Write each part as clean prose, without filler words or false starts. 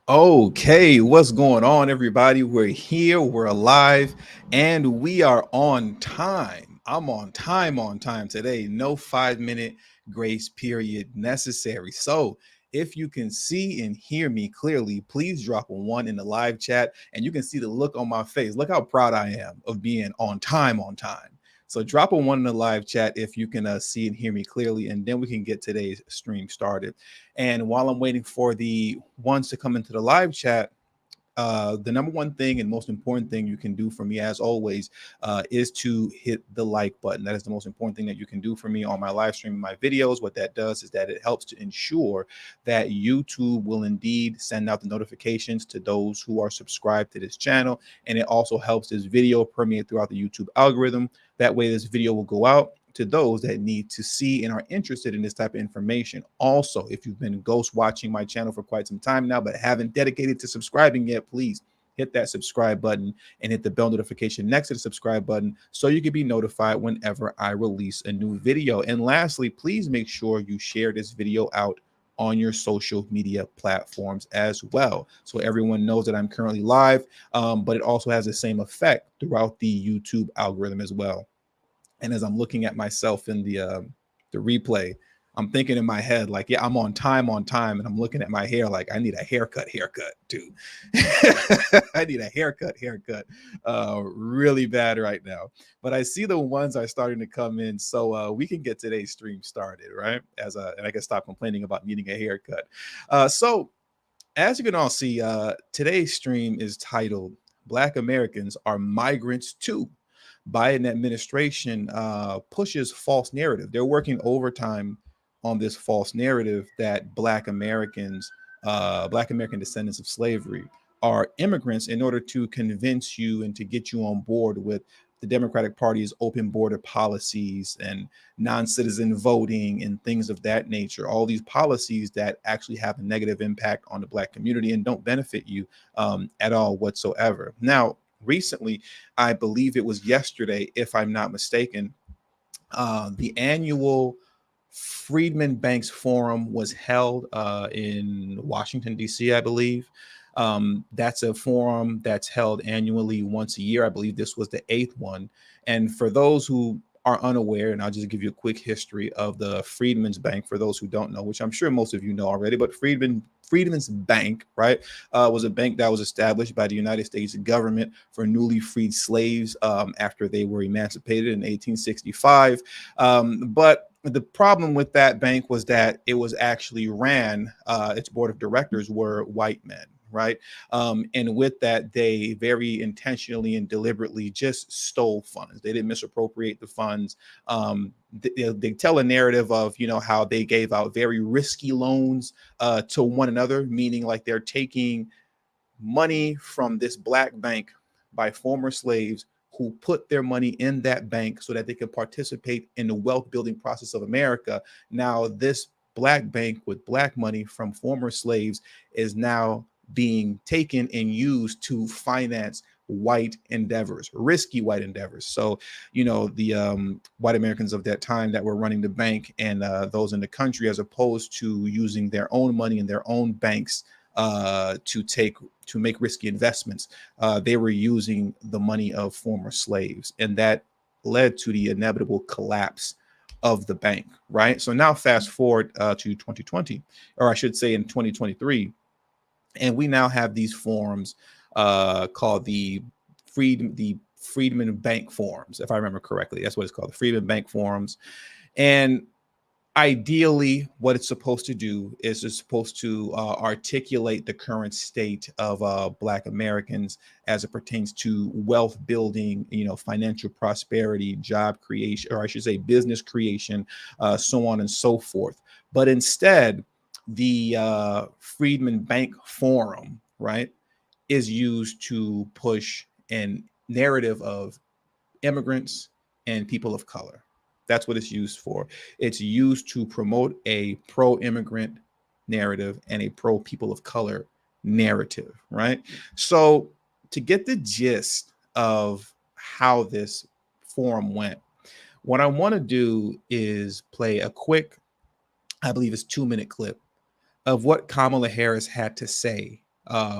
Okay, what's going on, everybody? We're here, we're alive, and we are on time. I'm on time today. No 5 minute grace period necessary. So, if you can see and hear me clearly, please drop a one in the live chat, and you can see the look on my face. Look how proud I am of being on time, on time. So, drop a one in the live chat if you can see and hear me clearly, and then we can get today's stream started. And while I'm waiting for the ones to come into the live chat, the number one thing and most important thing you can do for me, as always, is to hit the like button. That is the most important thing that you can do for me on my live stream and my videos. What that does is that it helps to ensure that YouTube will indeed send out the notifications to those who are subscribed to this channel. And it also helps this video permeate throughout the YouTube algorithm. That way, this video will go out to those that need to see and are interested in this type of information. Also, if you've been ghost watching my channel for quite some time now, but haven't dedicated to subscribing yet, please hit that subscribe button and hit the bell notification next to the subscribe button so you can be notified whenever I release a new video. And lastly, please make sure you share this video out on your social media platforms as well, so everyone knows that I'm currently live. But it also has the same effect throughout the YouTube algorithm as well. And as I'm looking at myself in the replay, I'm thinking in my head like, yeah, I'm on time, and I'm looking at my hair like I need a haircut too. I need a haircut, really bad right now. But I see the ones are starting to come in, so we can get today's stream started, right? And I can stop complaining about needing a haircut. So as you can all see, today's stream is titled "Black Americans Are Migrants Too." Biden administration pushes false narrative. They're working overtime on this false narrative that Black American descendants of slavery, are immigrants, in order to convince you and to get you on board with the Democratic Party's open border policies and non-citizen voting and things of that nature. All these policies that actually have a negative impact on the Black community and don't benefit you at all whatsoever. Now, recently, I believe it was yesterday, if I'm not mistaken, the annual Freedman Banks Forum was held in Washington, D.C., I believe. That's a forum that's held annually once a year. I believe this was the eighth one. And for those who are unaware, and I'll just give you a quick history of the Freedmen's Bank for those who don't know, which I'm sure most of you know already, but Freedmen's Bank, right, was a bank that was established by the United States government for newly freed slaves after they were emancipated in 1865. But the problem with that bank was that it was actually its board of directors were white men, right? And with that, they very intentionally and deliberately just stole funds. They didn't misappropriate the funds. They tell a narrative of, how they gave out very risky loans to one another, meaning like they're taking money from this black bank by former slaves who put their money in that bank so that they could participate in the wealth building process of America. Now, this black bank with black money from former slaves is now being taken and used to finance white endeavors, risky white endeavors. So, the white Americans of that time that were running the bank and those in the country, as opposed to using their own money in their own banks to make risky investments, they were using the money of former slaves, and that led to the inevitable collapse of the bank. Right. So now, fast forward to 2020, or I should say in 2023, and we now have these forums called the Freedman Bank Forums, if I remember correctly. That's what it's called, the Freedman Bank Forums. And ideally, what it's supposed to do is it's supposed to articulate the current state of Black Americans as it pertains to wealth building, financial prosperity, job creation, or I should say business creation, so on and so forth. But instead, the Freedman Bank Forum, right, is used to push a narrative of immigrants and people of color. That's what it's used for. It's used to promote a pro-immigrant narrative and a pro-people of color narrative, right? So to get the gist of how this forum went, what I want to do is play a quick, I believe it's 2-minute clip of what Kamala Harris had to say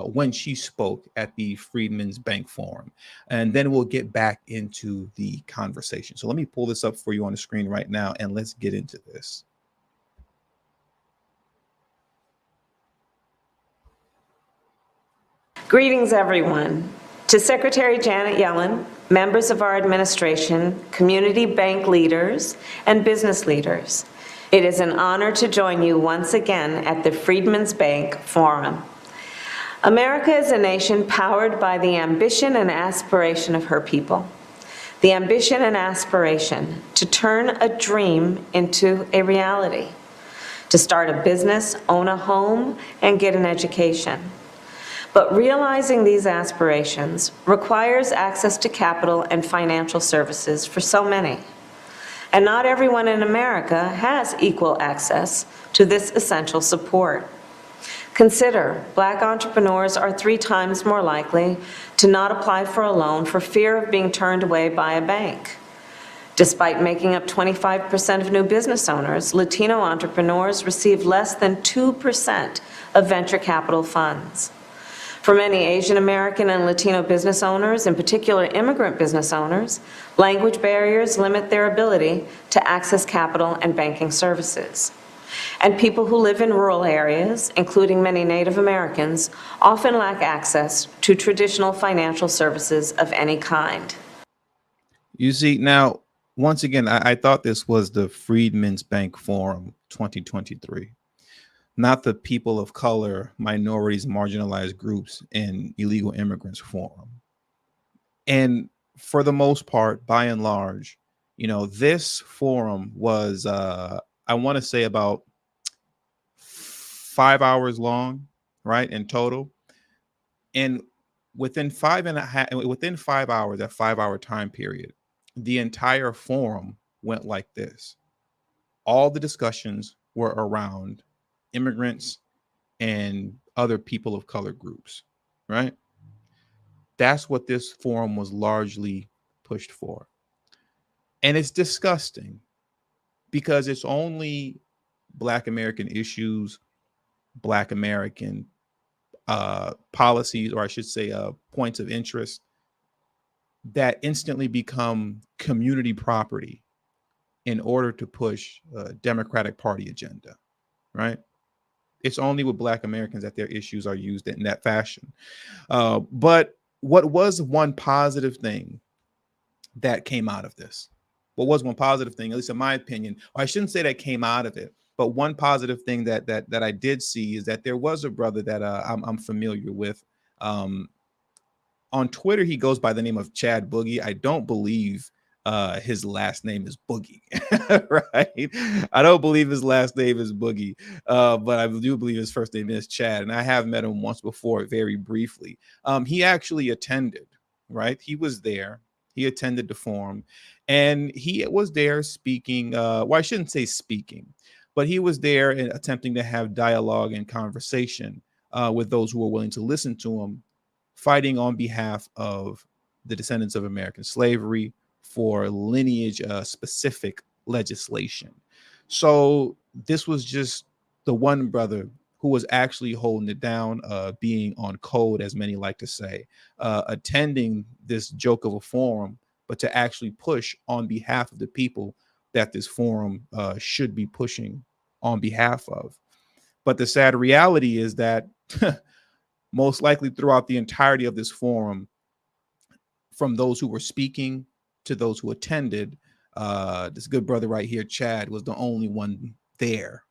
when she spoke at the Freedman's Bank Forum. And then we'll get back into the conversation. So let me pull this up for you on the screen right now, and let's get into this. Greetings, everyone. To Secretary Janet Yellen, members of our administration, community bank leaders, and business leaders, it is an honor to join you once again at the Freedman's Bank Forum. America is a nation powered by the ambition and aspiration of her people. The ambition and aspiration to turn a dream into a reality, to start a business, own a home, and get an education. But realizing these aspirations requires access to capital and financial services for so many. And not everyone in America has equal access to this essential support. Consider, Black entrepreneurs are 3 times more likely to not apply for a loan for fear of being turned away by a bank. Despite making up 25% of new business owners, Latino entrepreneurs receive less than 2% of venture capital funds. For many Asian American and Latino business owners, in particular immigrant business owners, language barriers limit their ability to access capital and banking services. And people who live in rural areas, including many Native Americans, often lack access to traditional financial services of any kind. You see, now, once again, I thought this was the Freedman's Bank Forum 2023, not the people of color, minorities, marginalized groups, and illegal immigrants forum. And for the most part, by and large, this forum was, I want to say about 5 hours long, right, in total. And within 5 hours, that 5-hour time period, the entire forum went like this. All the discussions were around immigrants and other people of color groups, right? That's what this forum was largely pushed for. And it's disgusting because it's only Black American issues, Black American policies, or I should say points of interest, that instantly become community property in order to push a Democratic Party agenda, right? It's only with Black Americans that their issues are used in that fashion. But what was one positive thing that came out of this? What was one positive thing, at least in my opinion, or I shouldn't say that came out of it, but one positive thing that I did see is that there was a brother that I'm familiar with. On Twitter, he goes by the name of Chad Boogie. I don't believe his last name is Boogie, right? I don't believe his last name is Boogie, but I do believe his first name is Chad. And I have met him once before, very briefly. He actually attended, right? He was there. He attended the forum, and he was there speaking. Well, I shouldn't say speaking, but he was there and attempting to have dialogue and conversation with those who were willing to listen to him, fighting on behalf of the descendants of American slavery for lineage specific legislation. So this was just the one brother who was actually holding it down, being on code, as many like to say, attending this joke of a forum, but to actually push on behalf of the people that this forum should be pushing on behalf of. But the sad reality is that most likely throughout the entirety of this forum, from those who were speaking to those who attended, this good brother right here, Chad, was the only one there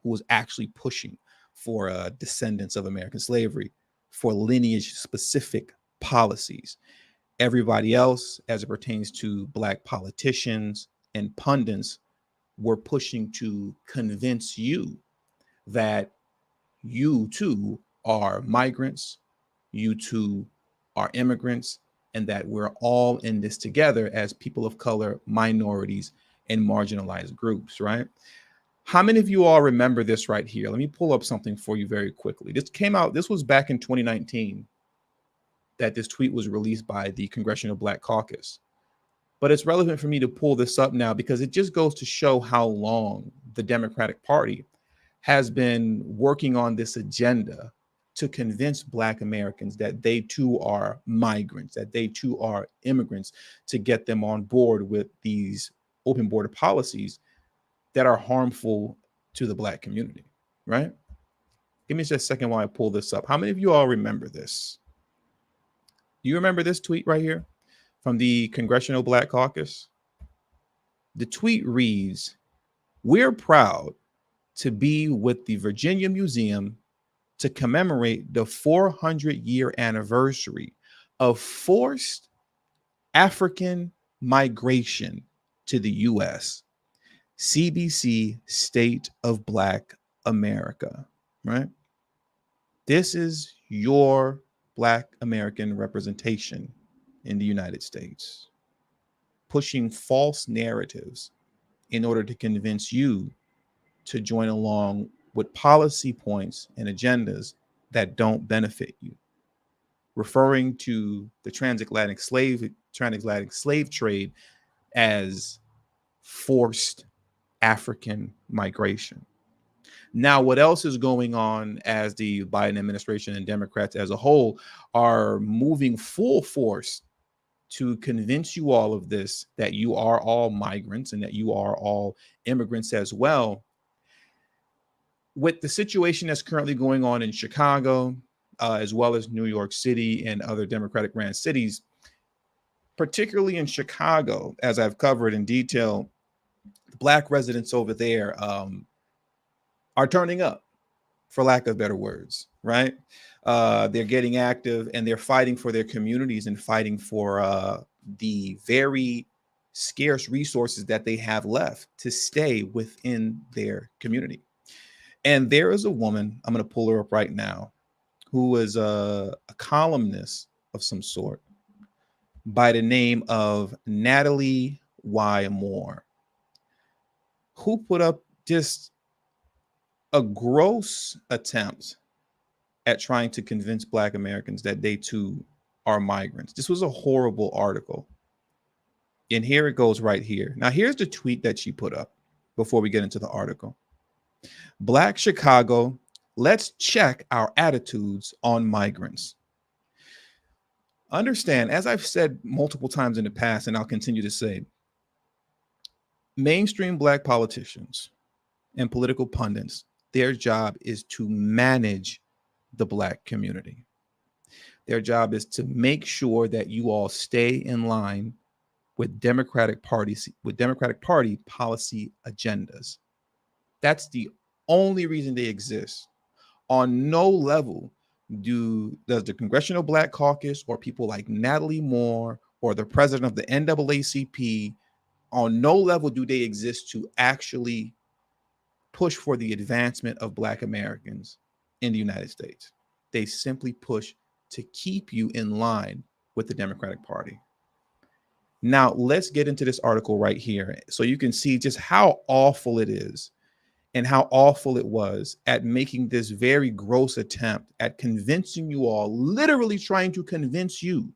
who was actually pushing for descendants of American slavery, for lineage-specific policies. Everybody else, as it pertains to Black politicians and pundits, were pushing to convince you that you too are migrants, you too are immigrants, and that we're all in this together as people of color, minorities, and marginalized groups, right? How many of you all remember this right here? Let me pull up something for you very quickly. This was back in 2019 that this tweet was released by the Congressional Black Caucus. But it's relevant for me to pull this up now because it just goes to show how long the Democratic Party has been working on this agenda to convince Black Americans that they too are migrants, that they too are immigrants, to get them on board with these open border policies that are harmful to the Black community, right? Give me just a second while I pull this up. How many of you all remember this? Do you remember this tweet right here from the Congressional Black Caucus? The tweet reads, "We're proud to be with the Virginia Museum to commemorate the 400-year anniversary of forced African migration to the U.S. CBC State of Black America," right? This is your Black American representation in the United States, pushing false narratives in order to convince you to join along with policy points and agendas that don't benefit you, referring to the transatlantic slave trade as forced African migration. Now, what else is going on as the Biden administration and Democrats as a whole are moving full force to convince you all of this, that you are all migrants and that you are all immigrants as well. With the situation that's currently going on in Chicago, as well as New York City and other Democratic ran cities, particularly in Chicago, as I've covered in detail, the Black residents over there are turning up, for lack of better words, right? They're getting active and they're fighting for their communities and fighting for the very scarce resources that they have left to stay within their community. And there is a woman, I'm going to pull her up right now, who is a columnist of some sort by the name of Natalie Y. Moore, who put up just a gross attempt at trying to convince Black Americans that they too are migrants. This was a horrible article. And here it goes right here. Now, here's the tweet that she put up before we get into the article. "Black Chicago, let's check our attitudes on migrants." Understand, as I've said multiple times in the past, and I'll continue to say, mainstream Black politicians and political pundits, their job is to manage the Black community. Their job is to make sure that you all stay in line with Democratic Party policy agendas. That's the only reason they exist. On no level does the Congressional Black Caucus or people like Natalie Moore or the president of the NAACP, on no level do they exist to actually push for the advancement of Black Americans in the United States. They simply push to keep you in line with the Democratic Party. Now, let's get into this article right here so you can see just how awful it is and how awful it was at making this very gross attempt at convincing you all, literally trying to convince you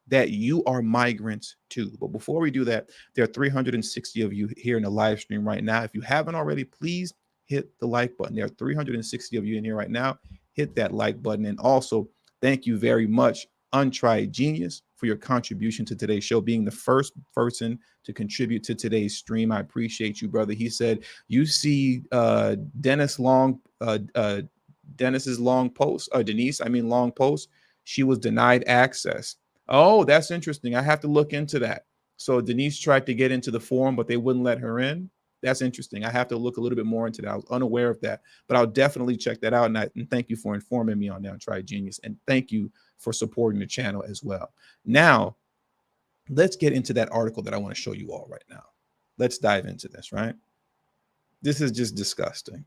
that you are migrants too. But before we do that, there are 360 of you here in the live stream right now. If you haven't already, please hit the like button. There are 360 of you in here right now. Hit that like button. And also, thank you very much, Untried Genius, for your contribution to today's show, being the first person to contribute to today's stream. I appreciate you, brother. He said, you see Dennis's long post, long post. She was denied access. Oh, that's interesting. I have to look into that. So Denise tried to get into the forum, but they wouldn't let her in. That's interesting. I have to look a little bit more into that. I was unaware of that, but I'll definitely check that out. And thank you for informing me on that, Try Genius. And thank you for supporting the channel as well. Now, let's get into that article that I want to show you all right now. Let's dive into this, right? This is just disgusting.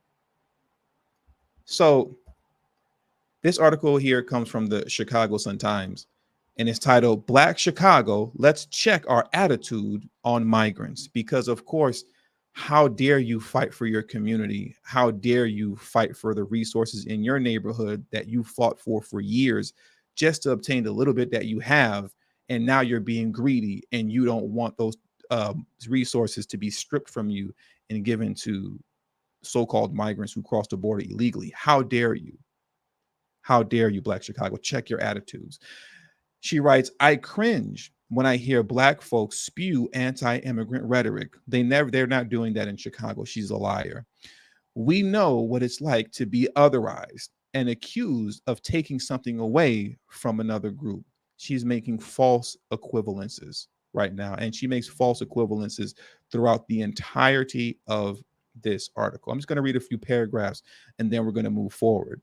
So this article here comes from the Chicago Sun-Times, and it's titled, "Black Chicago, let's check our attitude on migrants." Because, of course, how dare you fight for your community? How dare you fight for the resources in your neighborhood that you fought for years just to obtain the little bit that you have? And now you're being greedy and you don't want those resources to be stripped from you and given to so-called migrants who cross the border illegally. How dare you? How dare you, Black Chicago? Check your attitudes. She writes, I cringe when I hear Black folks spew anti-immigrant rhetoric. They're not doing that in Chicago. She's a liar. We know what it's like to be otherized and accused of taking something away from another group. She's making false equivalences right now, and she makes false equivalences throughout the entirety of this article. I'm just going to read a few paragraphs and then we're going to move forward.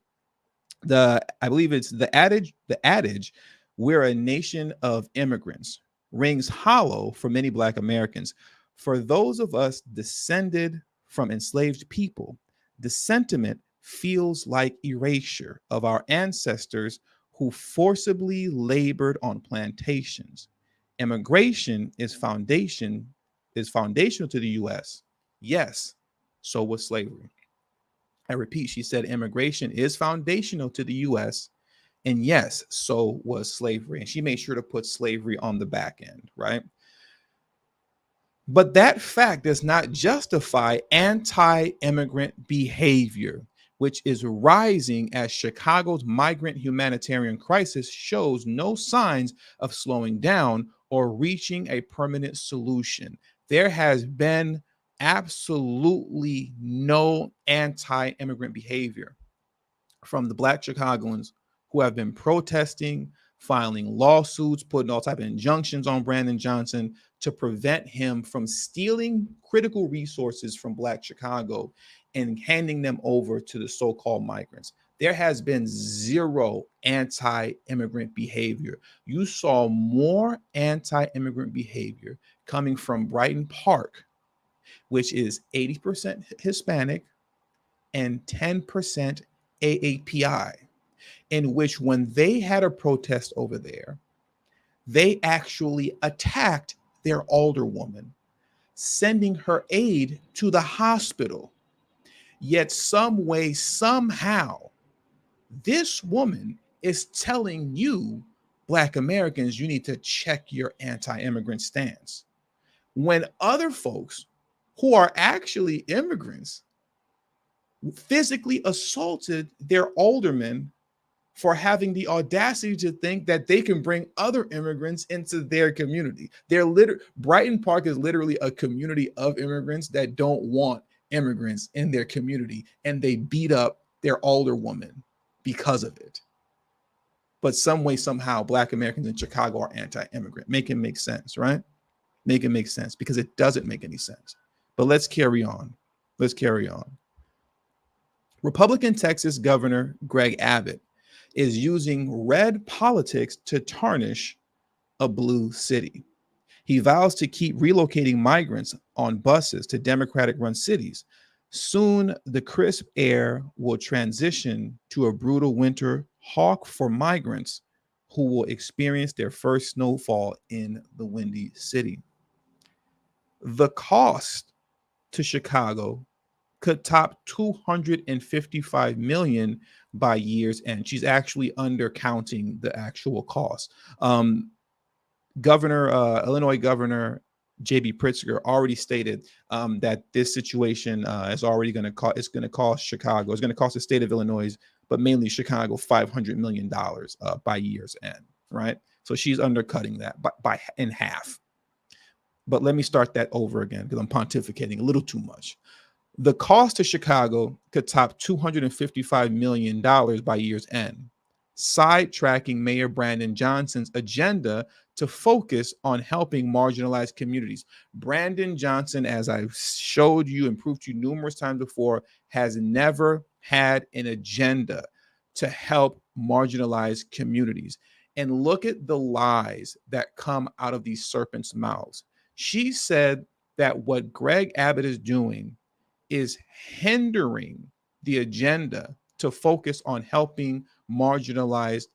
I believe it's the adage, we're a nation of immigrants, rings hollow for many Black Americans. For those of us descended from enslaved people, the sentiment feels like erasure of our ancestors who forcibly labored on plantations. Immigration is foundational to the US. Yes, so was slavery. I repeat, she said immigration is foundational to the US. And yes, so was slavery. And she made sure to put slavery on the back end, right? But that fact does not justify anti-immigrant behavior, which is rising as Chicago's migrant humanitarian crisis shows no signs of slowing down or reaching a permanent solution. There has been absolutely no anti-immigrant behavior from the Black Chicagoans who have been protesting, filing lawsuits, putting all type of injunctions on Brandon Johnson to prevent him from stealing critical resources from Black Chicago and handing them over to the so-called migrants. There has been zero anti-immigrant behavior. You saw more anti-immigrant behavior coming from Brighton Park, which is 80% Hispanic and 10% AAPI, in which when they had a protest over there, they actually attacked their alderwoman, sending her aide to the hospital. Yet some way, somehow, this woman is telling you, Black Americans, you need to check your anti-immigrant stance. When other folks who are actually immigrants physically assaulted their aldermen for having the audacity to think that they can bring other immigrants into their community. Brighton Park is literally a community of immigrants that don't want immigrants in their community, and they beat up their alderwoman because of it. But some way, somehow, Black Americans in Chicago are anti-immigrant. Make it make sense, right? Make it make sense, because it doesn't make any sense. But let's carry on. Let's carry on. Republican Texas Governor Greg Abbott is using red politics to tarnish a blue city. He vows to keep relocating migrants on buses to Democratic-run cities. Soon, the crisp air will transition to a brutal winter hawk for migrants who will experience their first snowfall in the Windy City. The cost to Chicago could top $255 million by year's end. She's actually undercounting the actual cost. Illinois Governor J.B. Pritzker already stated that this situation is already going to cost. It's going to cost Chicago. It's going to cost the state of Illinois, but mainly Chicago, $500 million by year's end. Right. So she's undercutting that by in half. But let me start that over again because I'm pontificating a little too much. The cost to Chicago could top $255 million by year's end, sidetracking Mayor Brandon Johnson's agenda to focus on helping marginalized communities. Brandon Johnson, as I've showed you and proved to you numerous times before, has never had an agenda to help marginalized communities. And look at the lies that come out of these serpents' mouths. She said that what Greg Abbott is doing is hindering the agenda to focus on helping marginalized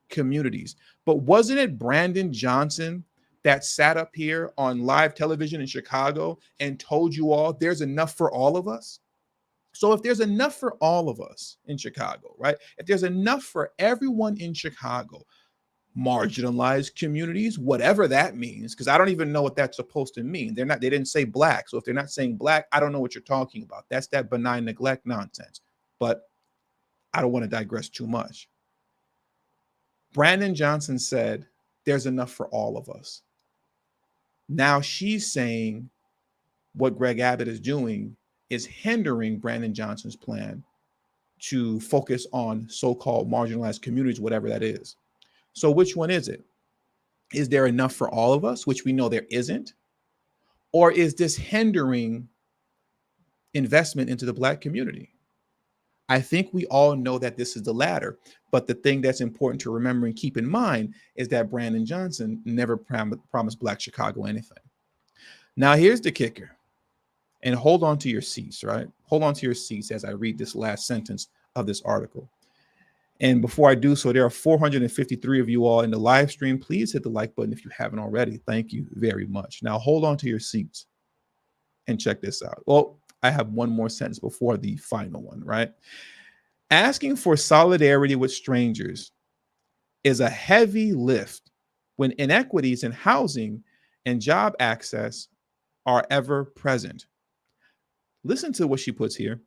communities. But wasn't it Brandon Johnson that sat up here on live television in Chicago and told you all there's enough for all of us? So if there's enough for all of us in Chicago, right? If there's enough for everyone in Chicago, marginalized communities, whatever that means, because I don't even know what that's supposed to mean. They didn't say Black. So if they're not saying Black, I don't know what you're talking about. That's that benign neglect nonsense. But I don't want to digress too much. Brandon Johnson said, there's enough for all of us. Now she's saying what Greg Abbott is doing is hindering Brandon Johnson's plan to focus on so-called marginalized communities, whatever that is. So which one is it? Is there enough for all of us, which we know there isn't? Or is this hindering investment into the Black community? I think we all know that this is the latter. But the thing that's important to remember and keep in mind is that Brandon Johnson never promised Black Chicago anything. Now, here's the kicker. And hold on to your seats, right? Hold on to your seats as I read this last sentence of this article. And before I do so, there are 453 of you all in the live stream. Please hit the like button if you haven't already. Thank you very much. Now, hold on to your seats and check this out. Well, I have one more sentence before the final one, right? Asking for solidarity with strangers is a heavy lift when inequities in housing and job access are ever present. Listen to what she puts here.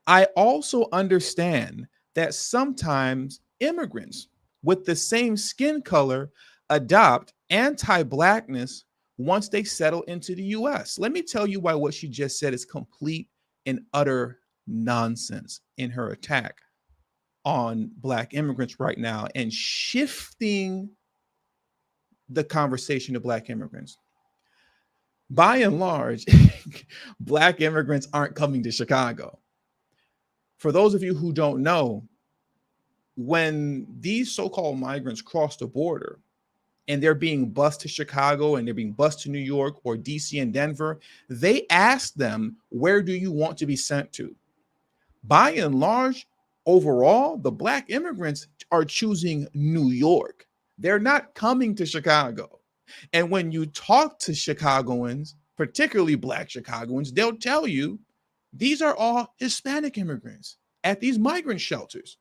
I also understand that sometimes immigrants with the same skin color adopt anti-Blackness once they settle into the US. Let me tell you why what she just said is complete and utter nonsense in her attack on Black immigrants right now and shifting the conversation to Black immigrants. By and large, Black immigrants aren't coming to Chicago. For those of you who don't know, when these so-called migrants cross the border and they're being bused to Chicago and they're being bused to New York or DC and Denver, they ask them, where do you want to be sent to? By and large, overall, the Black immigrants are choosing New York. They're not coming to Chicago. And when you talk to Chicagoans, particularly Black Chicagoans, they'll tell you these are all Hispanic immigrants at these migrant shelters.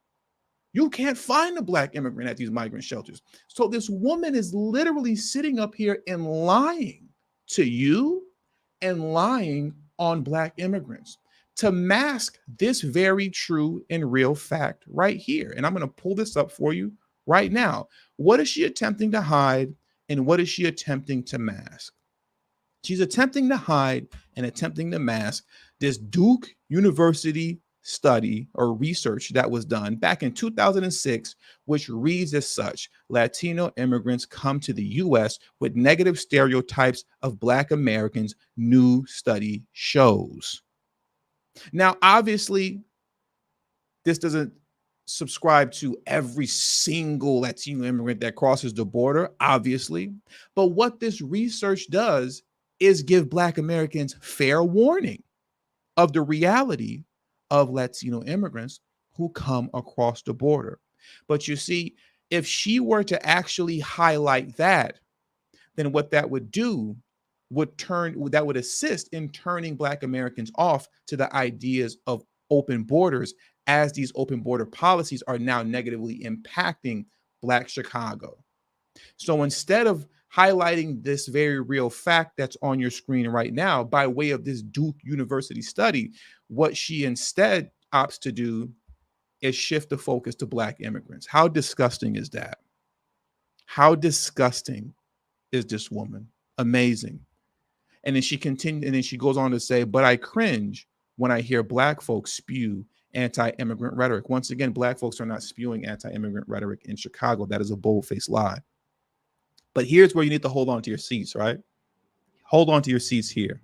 You can't find a Black immigrant at these migrant shelters. So this woman is literally sitting up here and lying to you and lying on Black immigrants to mask this very true and real fact right here. And I'm going to pull this up for you right now. What is she attempting to hide and what is she attempting to mask? She's attempting to hide and attempting to mask this Duke University study or research that was done back in 2006, which reads as such: Latino immigrants come to the US with negative stereotypes of Black Americans, new study shows. Now, obviously, this doesn't subscribe to every single Latino immigrant that crosses the border, obviously. But what this research does is give Black Americans fair warning of the reality of Latino immigrants who come across the border. But you see, if she were to actually highlight that, then what that would do would assist in turning Black Americans off to the ideas of open borders, as these open border policies are now negatively impacting Black Chicago. So instead of highlighting this very real fact that's on your screen right now by way of this Duke University study, what she instead opts to do is shift the focus to Black immigrants. How disgusting is that? How disgusting is this woman? Amazing. And then she continued, and then she goes on to say, but I cringe when I hear Black folks spew anti-immigrant rhetoric. Once again, Black folks are not spewing anti-immigrant rhetoric in Chicago. That is a bold-faced lie. But here's where you need to hold on to your seats, right? Hold on to your seats here.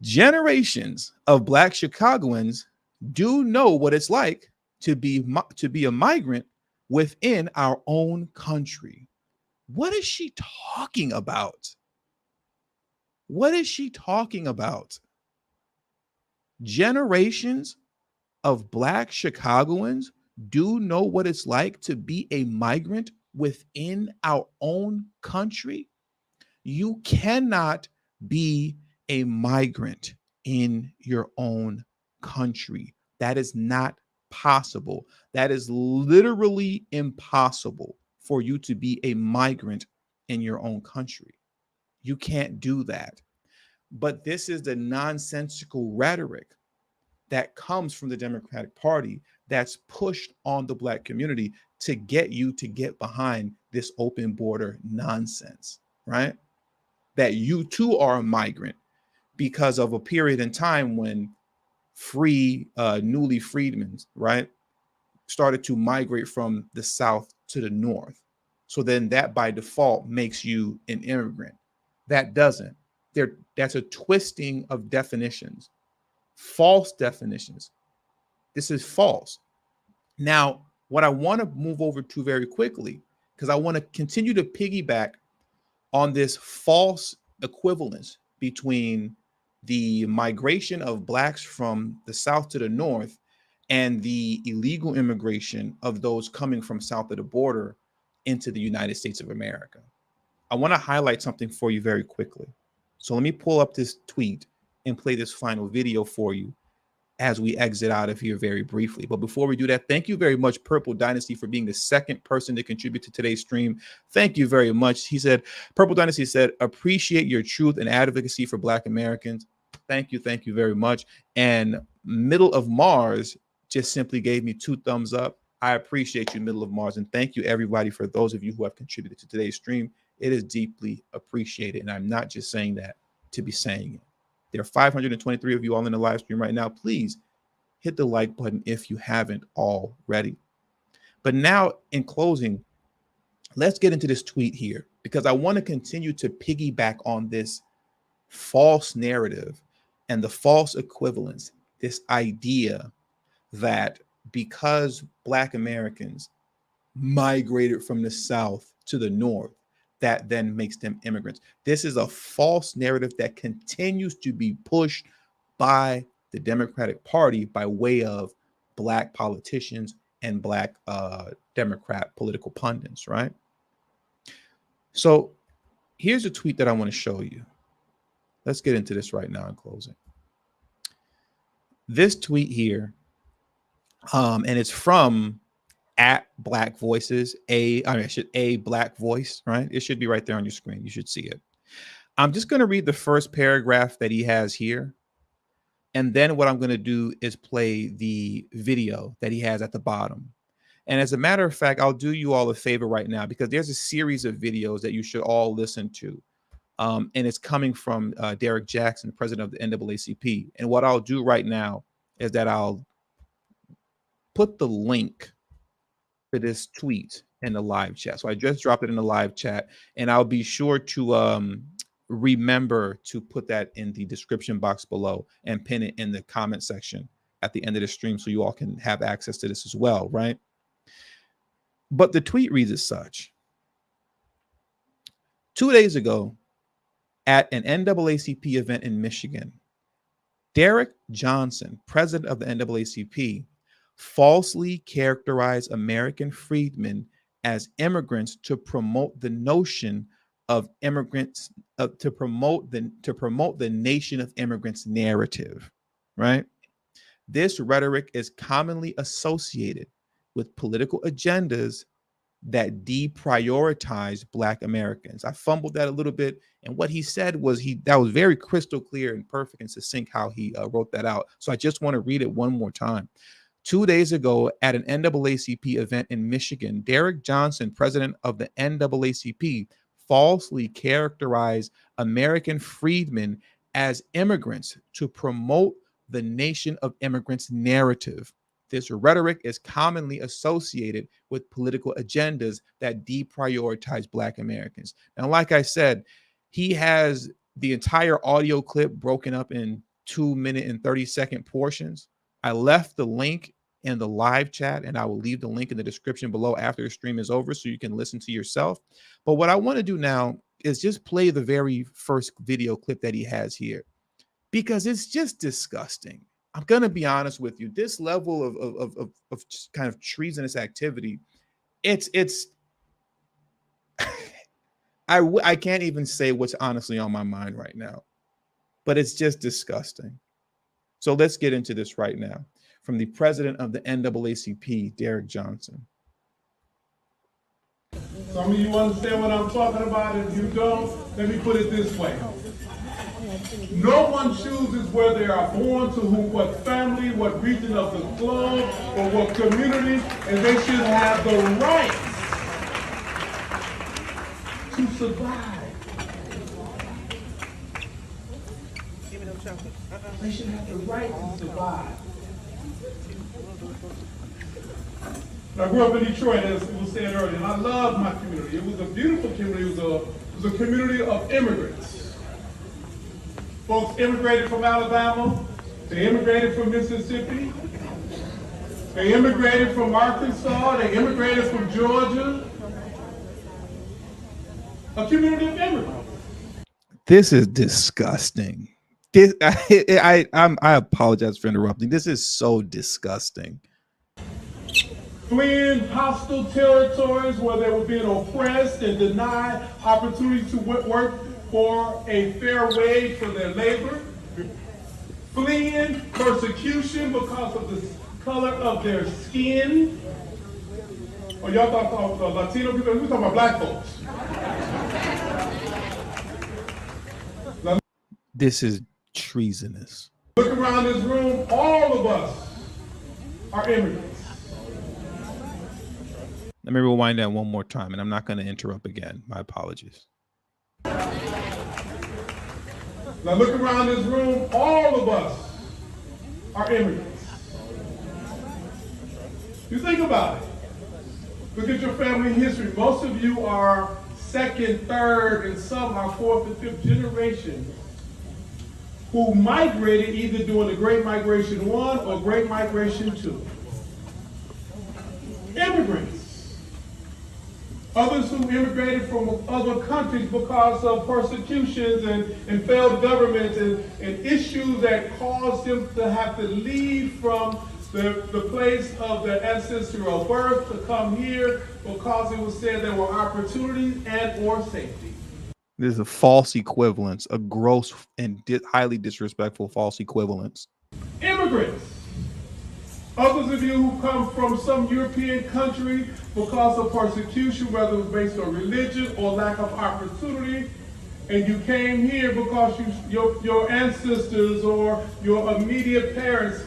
Generations of Black Chicagoans do know what it's like to be a migrant within our own country. What is she talking about? What is she talking about? Generations of Black Chicagoans do know what it's like to be a migrant within our own country. You cannot be a migrant in your own country. That is not possible. That is literally impossible for you to be a migrant in your own country. You can't do that. But this is the nonsensical rhetoric that comes from the Democratic Party that's pushed on the Black community to get you to get behind this open border nonsense, right? That you too are a migrant because of a period in time when newly freedmen, right, started to migrate from the South to the North. So then that by default makes you an immigrant. That doesn't. That's a twisting of definitions, false definitions. This is false. Now, what I want to move over to very quickly, because I want to continue to piggyback on this false equivalence between the migration of Blacks from the South to the North and the illegal immigration of those coming from south of the border into the United States of America. I want to highlight something for you very quickly. So let me pull up this tweet and play this final video for you as we exit out of here very briefly. But before we do that, thank you very much, Purple Dynasty, for being the second person to contribute to today's stream. Thank you very much. He said, Purple Dynasty said, appreciate your truth and advocacy for Black Americans. Thank you very much. And Middle of Mars just simply gave me 2 thumbs up. I appreciate you, Middle of Mars. And thank you, everybody, for those of you who have contributed to today's stream. It is deeply appreciated. And I'm not just saying that to be saying it. There are 523 of you all in the live stream right now. Please hit the like button if you haven't already. But now, in closing, let's get into this tweet here, because I want to continue to piggyback on this false narrative and the false equivalence, this idea that because Black Americans migrated from the South to the North, that then makes them immigrants. This is a false narrative that continues to be pushed by the Democratic Party by way of Black politicians and Black Democrat political pundits, right? So here's a tweet that I want to show you. Let's get into this right now in closing. This tweet here, and it's from at Black Voices, a Black Voice, right? It should be right there on your screen. You should see it. I'm just going to read the first paragraph that he has here. And then what I'm going to do is play the video that he has at the bottom. And as a matter of fact, I'll do you all a favor right now, because there's a series of videos that you should all listen to. And it's coming from Derek Jackson, president of the NAACP. And what I'll do right now is that I'll put the link for this tweet in the live chat. So I just dropped it in the live chat, and I'll be sure to remember to put that in the description box below and pin it in the comment section at the end of the stream so you all can have access to this as well, right? But the tweet reads as such. 2 days ago, at an NAACP event in Michigan, Derek Johnson, president of the NAACP, falsely characterized American freedmen as immigrants to promote the notion of immigrants, to promote the nation of immigrants narrative, right? This rhetoric is commonly associated with political agendas that deprioritize Black Americans. I fumbled that a little bit, and what he said was that was very crystal clear and perfect and succinct how he wrote that out. So I just want to read it one more time. 2 days ago, at an NAACP event in Michigan, Derek Johnson, president of the NAACP, falsely characterized American freedmen as immigrants to promote the nation of immigrants narrative. This rhetoric is commonly associated with political agendas that deprioritize Black Americans. Now, like I said, he has the entire audio clip broken up in 2-minute and 30-second portions. I left the link in the live chat, and I will leave the link in the description below after the stream is over so you can listen to yourself. But what I want to do now is just play the very first video clip that he has here, because it's just disgusting. I'm going to be honest with you. This level of just kind of treasonous activity, it's I can't even say what's honestly on my mind right now, but it's just disgusting. So let's get into this right now. From the president of the NAACP, Derek Johnson. Some of you understand what I'm talking about. If you don't, let me put it this way. No one chooses where they are born, to whom, what family, what region of the globe, or what community, and they should have the right to survive. They should have the right to survive. I grew up in Detroit, as it was said earlier, and I loved my community. It was a beautiful community. It was a community of immigrants. Folks immigrated from Alabama. They immigrated from Mississippi. They immigrated from Arkansas. They immigrated from Georgia. A community of immigrants. This is disgusting. I apologize for interrupting. This is so disgusting. Fleeing hostile territories where they were being oppressed and denied opportunity to work for a fair wage for their labor. Fleeing persecution because of the color of their skin. Oh, y'all thought Latino people? We're talking about black folks. Now, This is treasonous. look around this room, all of us are immigrants. Let me rewind that one more time, and I'm not going to interrupt again. My apologies. Now look around this room, all of us are immigrants. You think about it. Look at your family history. Most of you are second, third, and some are fourth and fifth generation who migrated either during the Great Migration 1 or Great Migration 2. Immigrants. Others who immigrated from other countries because of persecutions and failed governments and issues that caused them to have to leave from the place of their ancestral birth to come here because it was said there were opportunities and or safety. This is a false equivalence, a gross and highly disrespectful false equivalence. Immigrants. Others of you who come from some European country because of persecution, whether it was based on religion or lack of opportunity, and you came here because your ancestors or your immediate parents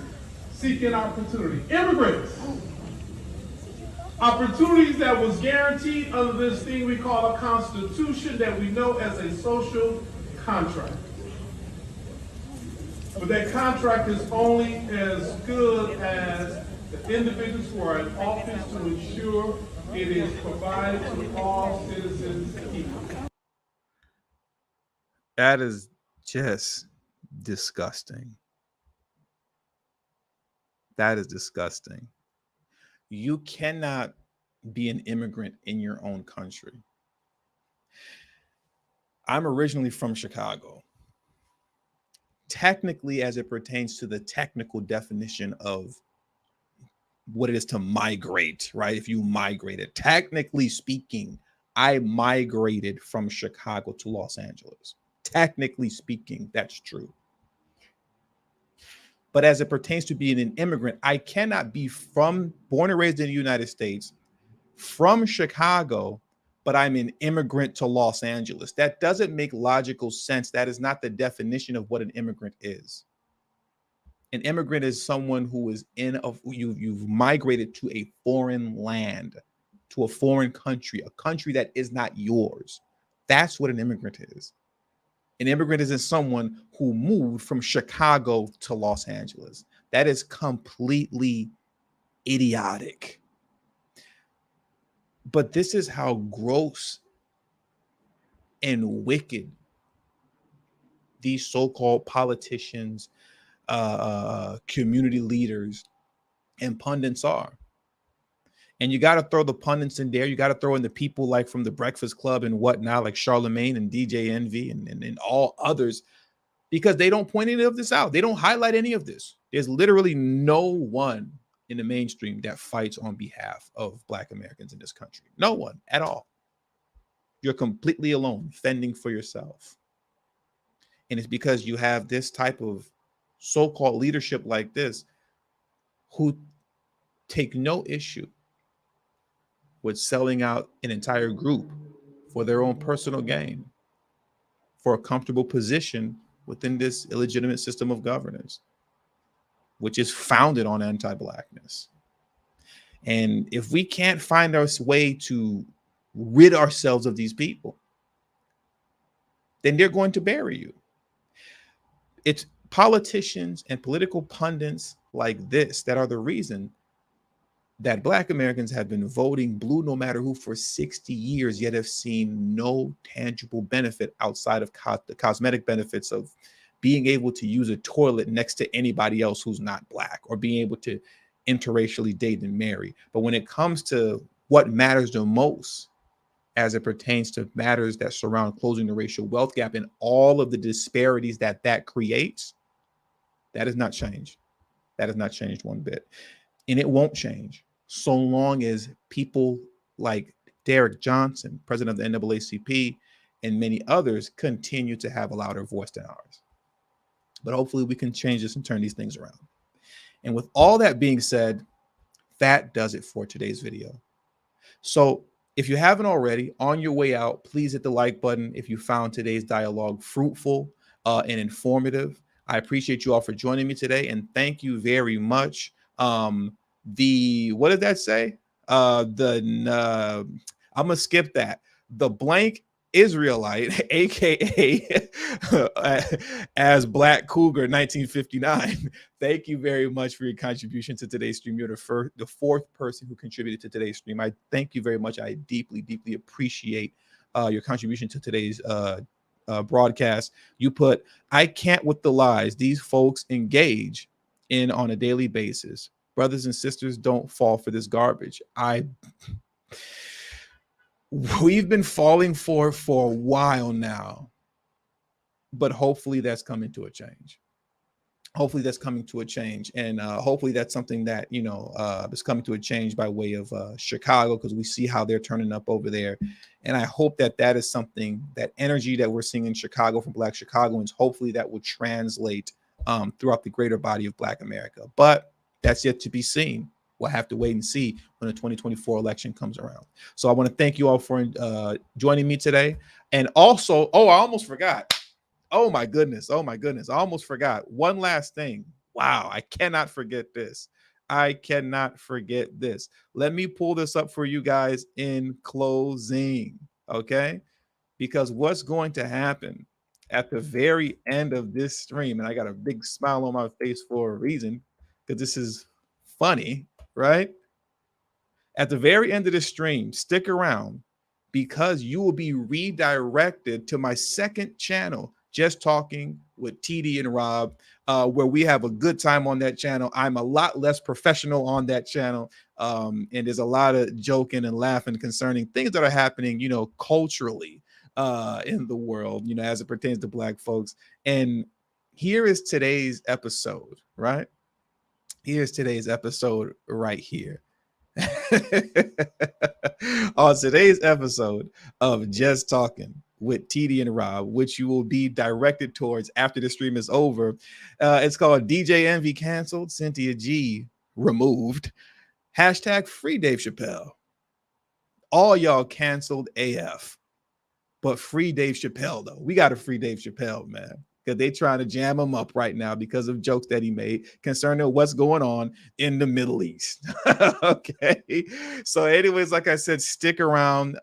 seeking opportunity. Immigrants. Opportunities that was guaranteed under this thing we call a constitution that we know as a social contract. But that contract is only as good as the individuals who are in office to ensure it is provided to all citizens equally. That is just disgusting. That is disgusting. You cannot be an immigrant in your own country. I'm originally from Chicago. Technically, as it pertains to the technical definition of what it is to migrate, right? If you migrated, technically speaking, I migrated from Chicago to Los Angeles. Technically speaking, that's true. But as it pertains to being an immigrant, I cannot be born and raised in the United States, from Chicago, but I'm an immigrant to Los Angeles. That doesn't make logical sense. That is not the definition of what an immigrant is. An immigrant is someone who is you've migrated to a foreign land, to a foreign country, a country that is not yours. That's what an immigrant is. An immigrant isn't someone who moved from Chicago to Los Angeles. That is completely idiotic. But this is how gross and wicked these so-called politicians, community leaders, and pundits are. And you got to throw the pundits in there. You got to throw in the people like from the Breakfast Club and whatnot, like Charlemagne and DJ Envy and all others, because they don't point any of this out. They don't highlight any of this. There's literally no one in the mainstream that fights on behalf of Black Americans in this country. No one at all. You're completely alone, fending for yourself. And it's because you have this type of so-called leadership like this who take no issue with selling out an entire group for their own personal gain, for a comfortable position within this illegitimate system of governance, which is founded on anti-Blackness. And if we can't find our way to rid ourselves of these people, then they're going to bury you. It's politicians and political pundits like this that are the reason that Black Americans have been voting blue no matter who for 60 years, yet have seen no tangible benefit outside of the cosmetic benefits of being able to use a toilet next to anybody else who's not Black, or being able to interracially date and marry. But when it comes to what matters the most as it pertains to matters that surround closing the racial wealth gap and all of the disparities that that creates, that has not changed. That has not changed one bit. And it won't change so long as people like Derek Johnson, president of the NAACP, and many others continue to have a louder voice than ours. But hopefully we can change this and turn these things around. And with all that being said, that does it for today's video. So if you haven't already, on your way out, please hit the like button if you found today's dialogue fruitful and informative. I appreciate you all for joining me today, and thank you very much. What did that say? I'm gonna skip that. The blank Israelite, aka as Black Cougar 1959. Thank you very much for your contribution to today's stream. You're the fourth person who contributed to today's stream. I thank you very much. I deeply, deeply appreciate your contribution to today's broadcast. You put, I can't with the lies these folks engage in on a daily basis. Brothers and sisters, don't fall for this garbage. We've been falling for a while now, but hopefully that's coming to a change. Hopefully that's coming to a change, and hopefully that's something that is coming to a change by way of Chicago, because we see how they're turning up over there, and I hope that is something, that energy that we're seeing in Chicago from Black Chicagoans, hopefully that will translate throughout the greater body of Black America. But that's yet to be seen. We'll have to wait and see when the 2024 election comes around. So I want to thank you all for joining me today. And also, I almost forgot. Oh my goodness. I almost forgot. One last thing. Wow. I cannot forget this. Let me pull this up for you guys in closing. Okay. Because what's going to happen at the very end of this stream, and I got a big smile on my face for a reason, because this is funny, right? At the very end of the stream, stick around, because you will be redirected to my second channel, Just Talking with TD and Rob, where we have a good time on that channel. I'm a lot less professional on that channel, and there's a lot of joking and laughing concerning things that are happening, culturally in the world, as it pertains to Black folks. And here is today's episode, right? Here's today's episode right here. On today's episode of Just Talking with TD and Rob, which you will be directed towards after the stream is over. It's called DJ Envy canceled, Cynthia G removed, hashtag free Dave Chappelle. All y'all canceled AF, but free Dave Chappelle though. We got to free Dave Chappelle, man, because they trying to jam him up right now because of jokes that he made concerning what's going on in the Middle East. Okay. So anyways, like I said, stick around.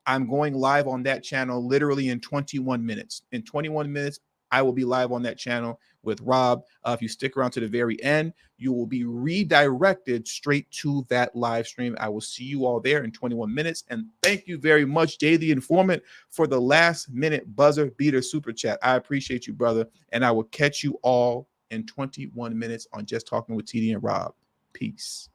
I'm going live on that channel literally in 21 minutes. In 21 minutes, I will be live on that channel with Rob. If you stick around to the very end, you will be redirected straight to that live stream. I will see you all there in 21 minutes. And thank you very much, Jay the Informant, for the last minute buzzer beater super chat. I appreciate you, brother. And I will catch you all in 21 minutes on Just Talking with TD and Rob. Peace.